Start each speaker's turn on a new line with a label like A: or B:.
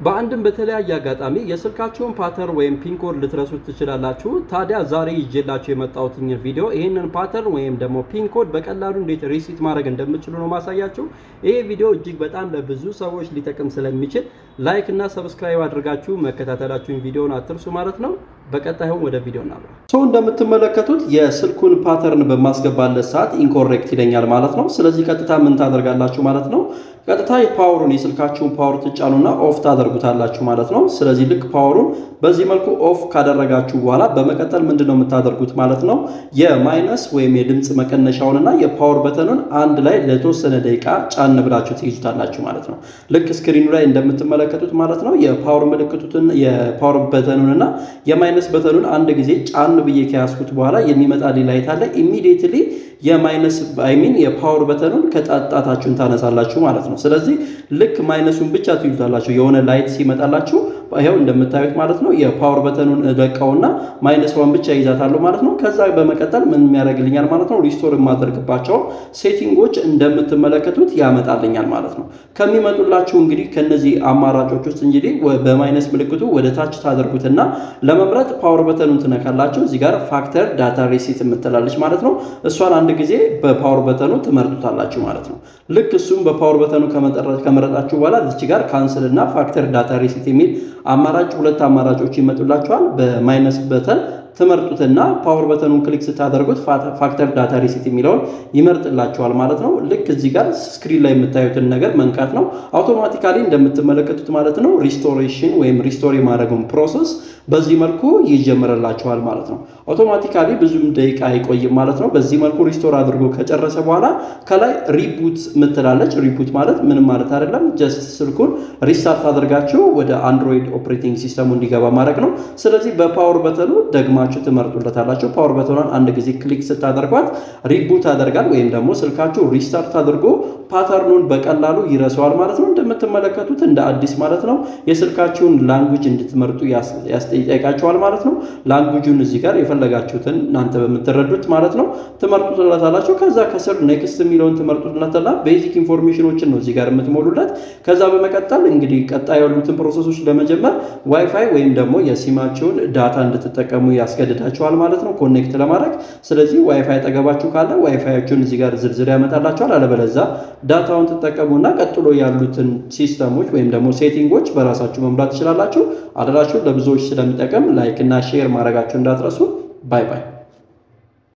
A: በአንድም በተለያየ አጋጣሚ የስልካችሁን ፓተርን ወይም ፒን ኮድ ልትረሱት ትችላላችሁ። ታዲያ ዛሬ ይዤላችሁ የመጣሁት ቪዲዮ ይህንን ፓተርን ወይም ደግሞ ፒን ኮድ በቀላሉ እንዴት ሪሲት ማድረግ እንደምትችሉ ነው ማሳያችሁ። ይሄ ቪዲዮ እጅግ በጣም ለብዙ ሰዎች ሊጠቅም ስለሚችል ላይክ እና ሰብስክራይብ አድርጋችሁ መከታተላችሁን ቪዲዮውን አትርሱ ማለት ነው። በቀጣዩ ወደ ቪዲዮ እናምራ። እንደምትመለከቱት የስልኩን ፓተርን በማስገባለት ሰዓት ኢንኮሬክት ይለኛል ማለት ነው። ስለዚህ ቀጥታ ምን ታደርጋላችሁ ማለት ነው? ቀጥታ የፓወሩን የስልካችሁን ፓወር ትጫኑና ኦፍ ታደርጉታላችሁ ማለት ነው። ስለዚህ ልክ ፓወሩን በዚህ መልኩ ኦፍ ካደረጋችሁ በኋላ በመቀጠል ምንድነው የምታደርጉት ማለት ነው? የማይነስ ወይም የድምጽ መቀነሻውንና የፓወር በተኑን አንድ ላይ ለተወሰነ ደቂቃ ጫን ብላችሁ ትይዙታላችሁ ማለት ነው። ልክ ስክሪኑ ላይ እንደምትመለከቱት ማለት ነው። የፓወር ምልክቱን የፓወር በተኑንና የማይነስ በተኑን አንድ ጊዜ ጫን ብዬ ከያዝኩት በኋላ የሚመጣ ላይት አለ። ኢሚዲየትሊ የማይነስ የፓወር በተኑን ከጣጣታችሁን ታነሳላችሁ ማለት ነው። ስለዚህ ልክ ማይነሱን ብቻ ትይዙታላችሁ የሆነ ላይት ሲመጣላችሁ ይሄው እንደምታዩት ማለት ነው። የፓወር በተኑን ደቃውና ማይነስዋን ብቻ ይዛታለሁ ማለት ነው። ከዛ በመቀጠል ምን የሚያደርግልኛል ማለት ነው? ሪስቶር የማደርግባቸው ሴቲንጎች እንደምትመለከቱት ያመጣልኛል ማለት ነው። ከሚመጡላችሁ እንግዲህ ከነዚህ አማራጮች ውስጥ እንግዲህ በማይነስ ምልክቱ ወደ ታች ታደርጉትና ለመምረጥ ፓወር በተኑን ትነካላችሁ። እዚህ ጋር ፋክተር ዳታ ሪሲት የምትላለች ማለት ነው። እሷን አንድ ጊዜ በፓወር በተኑ ትመርጡታላችሁ ማለት ነው። ልክ እሱም በፓወር በተኑ ከመረጣችሁ በኋላ እዚህ ጋር ካንስል እና ፋክተር ዳታ ሪሲት የሚል አማራጭ ሁለት አማራጮች ይመጡላችኋል። በማይነስ በተን ትመርጡትና ፓወር በተኑን ክሊክ ስታደርጉት ፋክተር ዳታ ሪሲት የሚለውን ይመርጥላችኋል ማለት ነው። ልክ እዚህ ጋር ስክሪን ላይ የምታዩትን ነገር መንካት ነው። አውቶማቲካሊ እንደምትመለከቱት ማለት ነው ሪስቶሬሽን ወይም ሪስቶር የማድረጉን ፕሮሰስ በዚህ መልኩ ይጀምርላችኋል ማለት ነው። አውቶማቲካሊ ብዙም ደቂቃ አይቆይም ማለት ነው። በዚህ መልኩ ሪስቶር አድርጎ ከጨረሰ በኋላ ከላይ ሪቡት ምትላለች። ሪቡት ማለት ምንም ማለት አይደለም፣ ጀስት ስልኩን ሪስታርት አድርጋችሁ ወደ አንድሮይድ ኦፕሬቲንግ ሲስተሙ እንዲገባ ማድረግ ነው። ስለዚህ በፓወር በተኑ ደግማችሁ ትመርጡለታላችሁ። ፓወር በተኗን አንድ ጊዜ ክሊክ ስታደርጓት ሪቡት ያደርጋል ወይም ደግሞ ስልካችሁ ሪስታርት አድርጎ ፓተርኑን በቀላሉ ይረሳዋል ማለት ነው። እንደምትመለከቱት እንደ አዲስ ማለት ነው የስልካችሁን ላንጉጅ እንድትመርጡ ያስጠይቃችኋል ማለት ነው። ላንጉጁን እዚህ ጋር የፈለጋችሁትን እናንተ በምትረዱት ማለት ነው ትመርጡለታላችሁ። ከዛ ከስር ኔክስት የሚለውን ትመርጡለታላ ቤዚክ ኢንፎርሜሽኖችን ነው እዚህ ጋር የምትሞሉለት። ከዛ በመቀጠል እንግዲህ ቀጣይ ያሉትን ፕሮሰሶች ለመጀመር ዋይፋይ ወይም ደግሞ የሲማችሁን ዳታ እንድትጠቀሙ ያስገድዳችኋል ማለት ነው ኮኔክት ለማድረግ። ስለዚህ ዋይፋይ ጠገባችሁ ካለ ዋይፋያችሁን እዚህ ጋር ዝርዝር ያመጣላችኋል። አለበለዚያ ዳታውን ትጠቀሙና ቀጥሎ ያሉትን ሲስተሞች ወይም ደግሞ ሴቲንጎች በራሳችሁ መምራት ትችላላችሁ። አደራችሁ ለብዙዎች ስለሚጠቅም ላይክ እና ሼር ማድረጋችሁ እንዳትረሱ። ባይ ባይ።